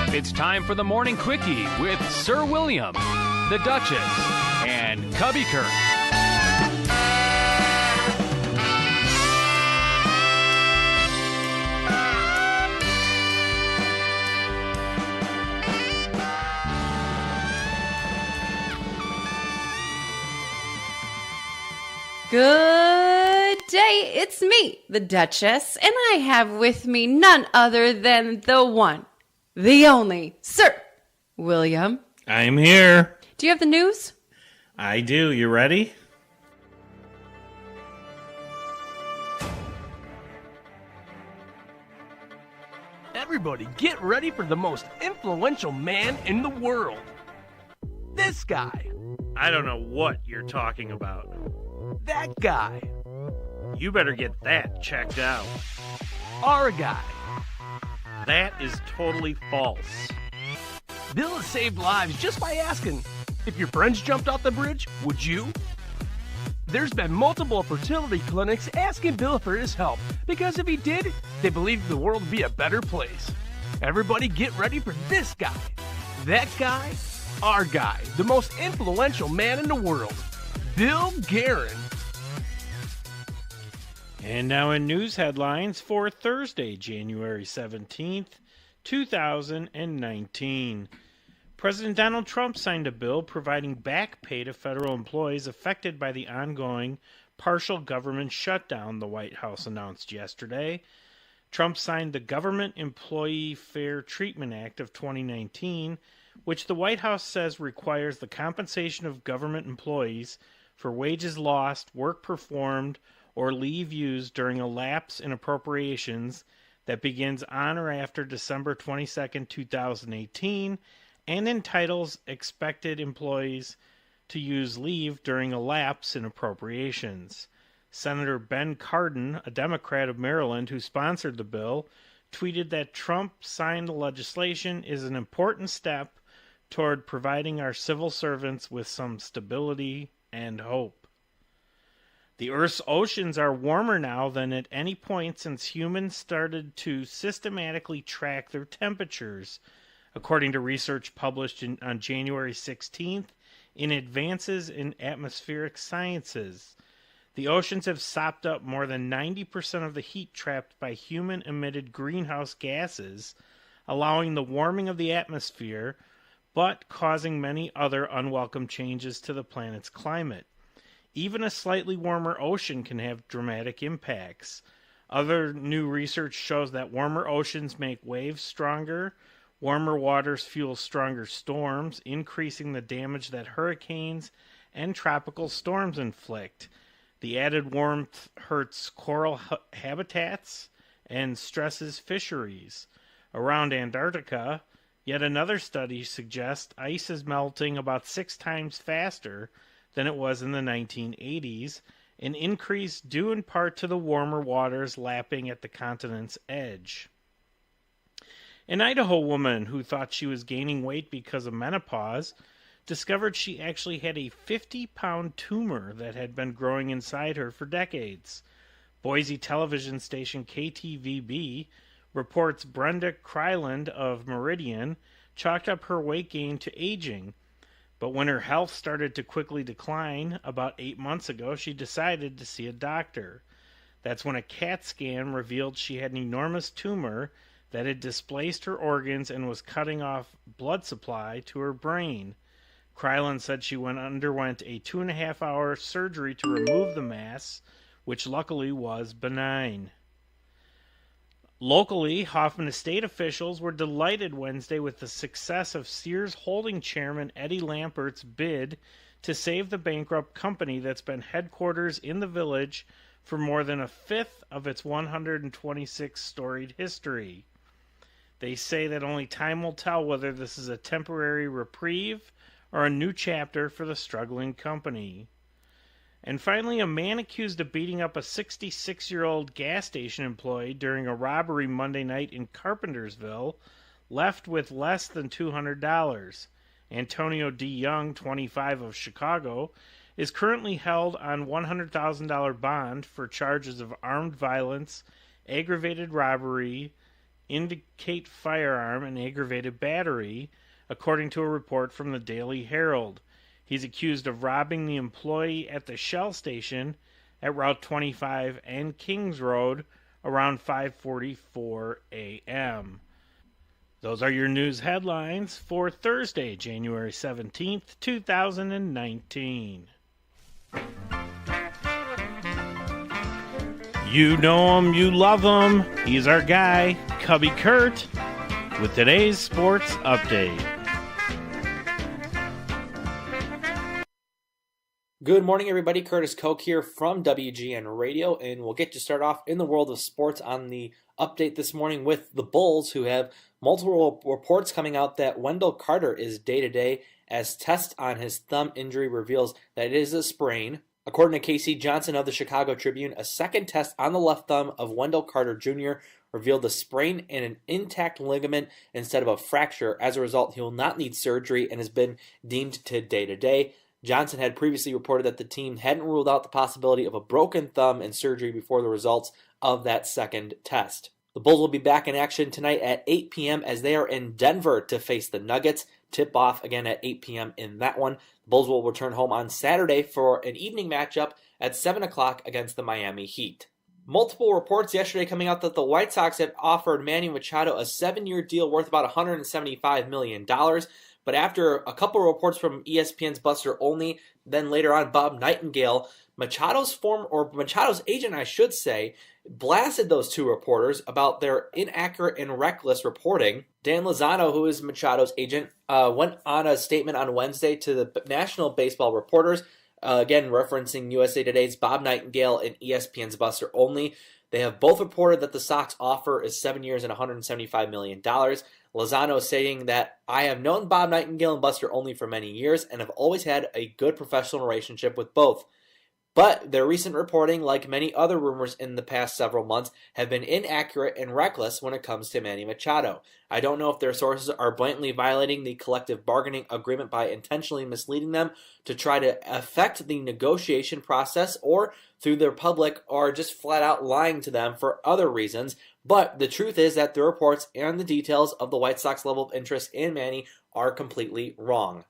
It's time for the Morning Quickie with Sir William, the Duchess, and Cubby Kirk. Good day, it's me, the Duchess, and I have with me none other than the one, the only, Sir William. I'm here. Do you have the news? I do. You ready? Everybody get ready for the most influential man in the world. This guy. I don't know what you're talking about. That guy. You better get that checked out. Our guy. That is totally false. Bill has saved lives just by asking, if your friends jumped off the bridge, would you? There's been multiple fertility clinics asking Bill for his help because if he did, they believe the world would be a better place. Everybody get ready for this guy. That guy, our guy, the most influential man in the world, Bill Guerin. And now in news headlines for Thursday, January 17th, 2019. President Donald Trump signed a bill providing back pay to federal employees affected by the ongoing partial government shutdown, the White House announced yesterday. Trump signed the Government Employee Fair Treatment Act of 2019, which the White House says requires the compensation of government employees for wages lost, work performed, or leave used during a lapse in appropriations that begins on or after December 22, 2018, and entitles expected employees to use leave during a lapse in appropriations. Senator Ben Cardin, a Democrat of Maryland who sponsored the bill, tweeted that Trump signed the legislation is an important step toward providing our civil servants with some stability and hope. The Earth's oceans are warmer now than at any point since humans started to systematically track their temperatures, according to research published on January 16th in Advances in Atmospheric Sciences. The oceans have sopped up more than 90% of the heat trapped by human-emitted greenhouse gases, allowing the warming of the atmosphere, but causing many other unwelcome changes to the planet's climate. Even a slightly warmer ocean can have dramatic impacts. Other new research shows that warmer oceans make waves stronger, warmer waters fuel stronger storms, increasing the damage that hurricanes and tropical storms inflict. The added warmth hurts coral habitats and stresses fisheries. Around Antarctica, yet another study suggests ice is melting about 6 times faster than it was in the 1980s, an increase due in part to the warmer waters lapping at the continent's edge. An Idaho woman who thought she was gaining weight because of menopause discovered she actually had a 50-pound tumor that had been growing inside her for decades. Boise television station KTVB reports Brenda Kryland of Meridian chalked up her weight gain to aging, but when her health started to quickly decline about 8 months ago, she decided to see a doctor. That's when a CAT scan revealed she had an enormous tumor that had displaced her organs and was cutting off blood supply to her brain. Kryland said she underwent a 2.5-hour surgery to remove the mass, which luckily was benign. Locally, Hoffman Estate officials were delighted Wednesday with the success of Sears Holding Chairman Eddie Lampert's bid to save the bankrupt company that's been headquarters in the village for more than a fifth of its 126-storied history. They say that only time will tell whether this is a temporary reprieve or a new chapter for the struggling company. And finally, a man accused of beating up a 66-year-old gas station employee during a robbery Monday night in Carpentersville left with less than $200. Antonio D. Young, 25, of Chicago, is currently held on $100,000 bond for charges of armed violence, aggravated robbery, indicate firearm and aggravated battery, according to a report from the Daily Herald. He's accused of robbing the employee at the Shell station at Route 25 and Kings Road around 5:44 a.m. Those are your news headlines for Thursday, January 17th, 2019. You know him, you love him. He's our guy, Cubby Kurt, with today's sports update. Good morning, everybody. Curtis Koch here from WGN Radio, and we'll get you started off in the world of sports on the update this morning with the Bulls, who have multiple reports coming out that Wendell Carter is day-to-day as tests on his thumb injury reveals that it is a sprain. According to Casey Johnson of the Chicago Tribune, a second test on the left thumb of Wendell Carter Jr. revealed a sprain and an intact ligament instead of a fracture. As a result, he will not need surgery and has been deemed to day-to-day. Johnson had previously reported that the team hadn't ruled out the possibility of a broken thumb and surgery before the results of that second test. The Bulls will be back in action tonight at 8 p.m. as they are in Denver to face the Nuggets. Tip-off again at 8 p.m. in that one. The Bulls will return home on Saturday for an evening matchup at 7 o'clock against the Miami Heat. Multiple reports yesterday coming out that the White Sox have offered Manny Machado a 7-year deal worth about $175 million. But after a couple of reports from ESPN's Buster Olney, then later on Bob Nightingale, Machado's agent, I should say, blasted those two reporters about their inaccurate and reckless reporting. Dan Lozano, who is Machado's agent, went on a statement on Wednesday to the National Baseball Reporters, again referencing USA Today's Bob Nightingale and ESPN's Buster Olney. They have both reported that the Sox offer is 7 years and $175 million. Lozano saying that I have known Bob Nightingale and Buster Olney for many years and have always had a good professional relationship with both. But their recent reporting, like many other rumors in the past several months, have been inaccurate and reckless when it comes to Manny Machado. I don't know if their sources are blatantly violating the collective bargaining agreement by intentionally misleading them to try to affect the negotiation process or through their public or just flat out lying to them for other reasons. But the truth is that the reports and the details of the White Sox level of interest in Manny are completely wrong.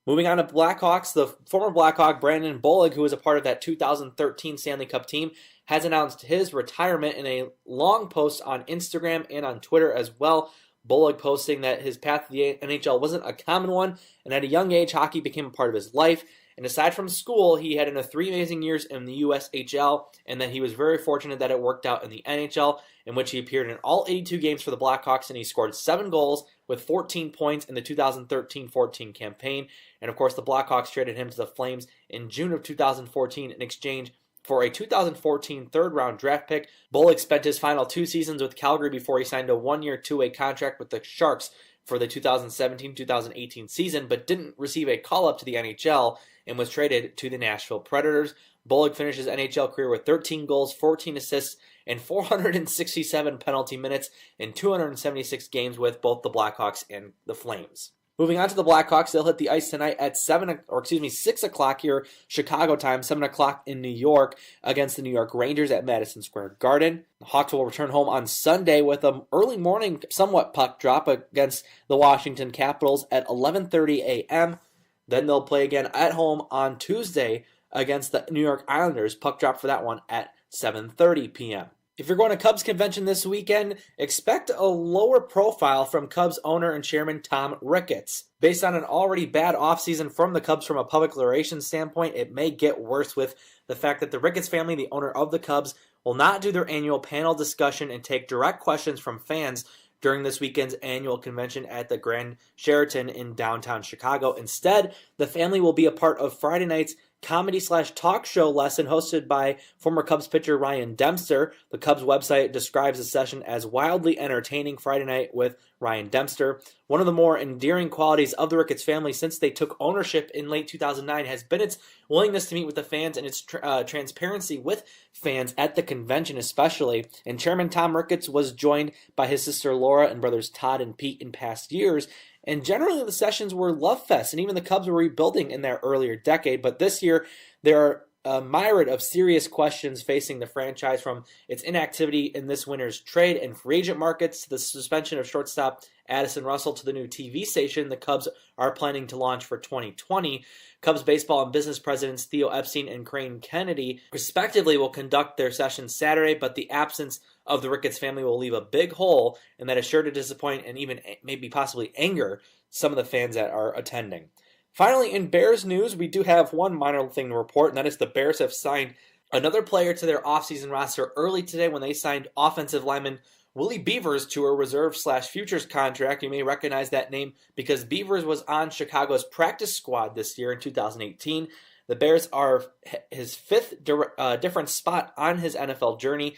Moving on to Blackhawks, the former Blackhawk Brandon Bollig, who was a part of that 2013 Stanley Cup team, has announced his retirement in a long post on Instagram and on Twitter as well. Bollig posting that his path to the NHL wasn't a common one, and at a young age, hockey became a part of his life. And aside from school, he had 3 amazing years in the USHL, and then he was very fortunate that it worked out in the NHL, in which he appeared in all 82 games for the Blackhawks, and he scored 7 goals with 14 points in the 2013-14 campaign. And of course, the Blackhawks traded him to the Flames in June of 2014 in exchange for a 2014 third-round draft pick. Bollig spent his final 2 seasons with Calgary before he signed a 1-year, 2-way contract with the Sharks for the 2017-2018 season, but didn't receive a call-up to the NHL and was traded to the Nashville Predators. Bollig finished his NHL career with 13 goals, 14 assists, and 467 penalty minutes in 276 games with both the Blackhawks and the Flames. Moving on to the Blackhawks, they'll hit the ice tonight at 6 o'clock here, Chicago time, 7 o'clock in New York, against the New York Rangers at Madison Square Garden. The Hawks will return home on Sunday with an early morning, somewhat puck drop against the Washington Capitals at 11:30 a.m. Then they'll play again at home on Tuesday against the New York Islanders. Puck drop for that one at 7:30 p.m. If you're going to Cubs convention this weekend, expect a lower profile from Cubs owner and chairman Tom Ricketts. Based on an already bad offseason from the Cubs from a public relations standpoint, it may get worse with the fact that the Ricketts family, the owner of the Cubs, will not do their annual panel discussion and take direct questions from fans during this weekend's annual convention at the Grand Sheraton in downtown Chicago. Instead, the family will be a part of Friday night's comedy/talk show lesson hosted by former Cubs pitcher Ryan Dempster. The Cubs website describes the session as wildly entertaining. Friday night with Ryan Dempster. One of the more endearing qualities of the Ricketts family since they took ownership in late 2009 has been its willingness to meet with the fans and its transparency with fans at the convention especially. And Chairman Tom Ricketts was joined by his sister Laura and brothers Todd and Pete in past years. And generally the sessions were love fest, and even the Cubs were rebuilding in their earlier decade. But this year, there are a myriad of serious questions facing the franchise, from its inactivity in this winter's trade and free agent markets to the suspension of shortstop Addison Russell to the new TV station the Cubs are planning to launch for 2020. Cubs baseball and business presidents Theo Epstein and Crane Kennedy, respectively, will conduct their sessions Saturday, but the absence of the Ricketts family will leave a big hole, and that is sure to disappoint and even maybe possibly anger some of the fans that are attending. Finally, in Bears news, we do have one minor thing to report, and that is the Bears have signed another player to their offseason roster early today when they signed offensive lineman Willie Beavers to a reserve/futures contract. You may recognize that name because Beavers was on Chicago's practice squad this year in 2018. The Bears are his fifth different spot on his NFL journey,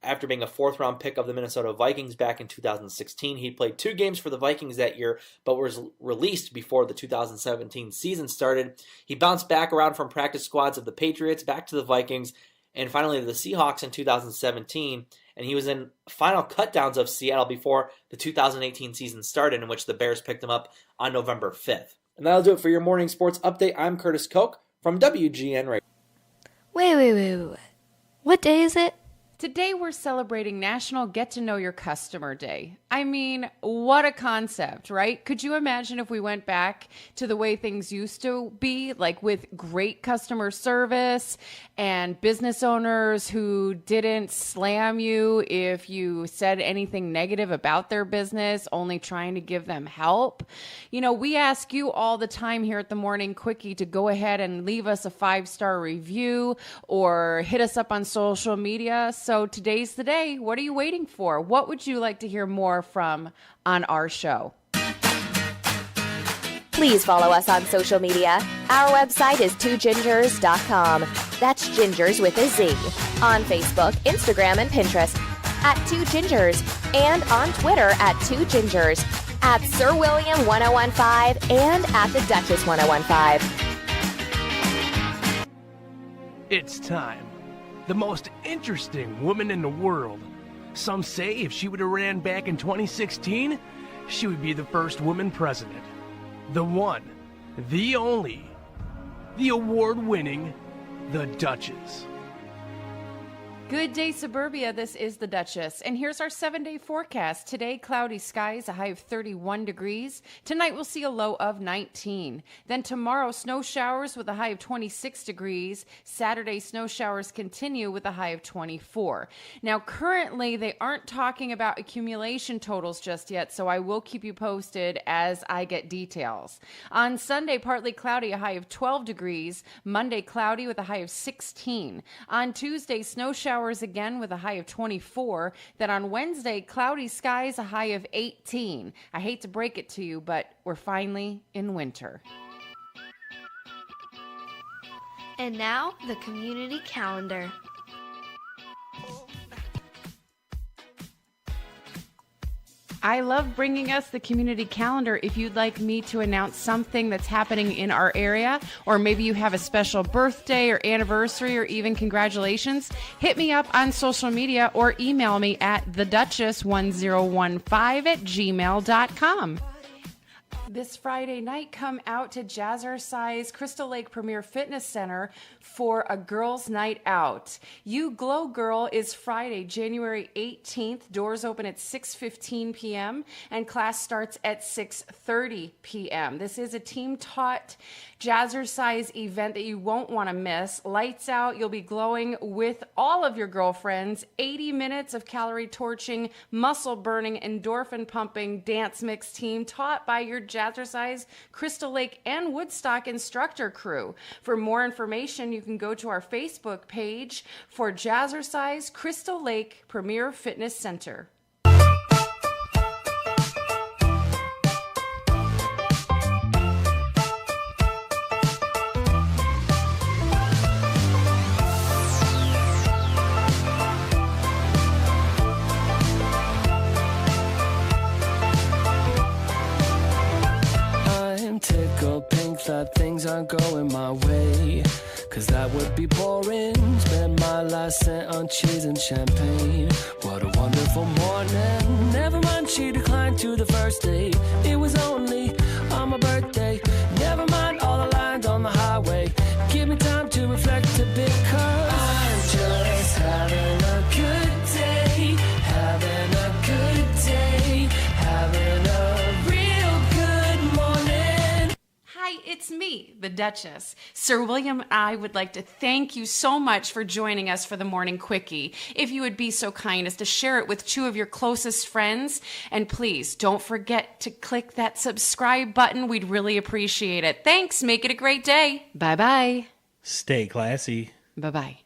after being a fourth-round pick of the Minnesota Vikings back in 2016. He played 2 games for the Vikings that year, but was released before the 2017 season started. He bounced back around from practice squads of the Patriots, back to the Vikings, and finally to the Seahawks in 2017. And he was in final cutdowns of Seattle before the 2018 season started, in which the Bears picked him up on November 5th. And that'll do it for your morning sports update. I'm Curtis Koch from WGN Radio. Wait. What day is it? Today we're celebrating National Get to Know Your Customer Day. I mean, what a concept, right? Could you imagine if we went back to the way things used to be, like with great customer service and business owners who didn't slam you if you said anything negative about their business, only trying to give them help? You know, we ask you all the time here at the Morning Quickie to go ahead and leave us a 5-star review or hit us up on social media. So today's the day. What are you waiting for? What would you like to hear more from on our show? Please follow us on social media. Our website is twogingers.com. That's gingers with a Z. On Facebook, Instagram, and Pinterest at 2gingers, and on Twitter at 2gingers, at Sir William 1015, and at the Duchess 1015. It's time. The most interesting woman in the world. Some say if she would have ran back in 2016, she would be the first woman president. The one, the only, the award-winning, the Duchess. Good day, Suburbia. This is the Duchess, and here's our 7-day forecast. Today, cloudy skies, a high of 31 degrees. Tonight, we'll see a low of 19. Then tomorrow, snow showers with a high of 26 degrees. Saturday, snow showers continue with a high of 24. Now, currently, they aren't talking about accumulation totals just yet, so I will keep you posted as I get details. On Sunday, partly cloudy, a high of 12 degrees. Monday, cloudy with a high of 16. On Tuesday, snow showers again with a high of 24. Then on Wednesday, cloudy skies, a high of 18. I hate to break it to you, but we're finally in winter. And now, the community calendar. I love bringing us the community calendar. If you'd like me to announce something that's happening in our area, or maybe you have a special birthday or anniversary or even congratulations, hit me up on social media or email me at theduchess1015@gmail.com. This Friday night, come out to Jazzercise Crystal Lake Premier Fitness Center for a girls' night out. You Glow Girl is Friday, January 18th. Doors open at 6:15 p.m. and class starts at 6:30 p.m. This is a team-taught Jazzercise event that you won't want to miss. Lights out, you'll be glowing with all of your girlfriends. 80 minutes of calorie torching, muscle burning, endorphin pumping dance mix team taught by your Jazzercise, Crystal Lake, and Woodstock instructor crew. For more information, you can go to our Facebook page for Jazzercise Crystal Lake Premier Fitness Center. Tickled pink that things aren't going my way, 'cause that would be boring. Spend my last cent on cheese and champagne. What a wonderful morning. Never mind, she declined to the first date. It was only on my birthday. Never mind all the lines on the highway. Give me time to reflect a bit. It's me, the Duchess. Sir William and I would like to thank you so much for joining us for the Morning Quickie. If you would be so kind as to share it with 2 of your closest friends, and please don't forget to click that subscribe button. We'd really appreciate it. Thanks. Make it a great day. Bye-bye. Stay classy. Bye-bye.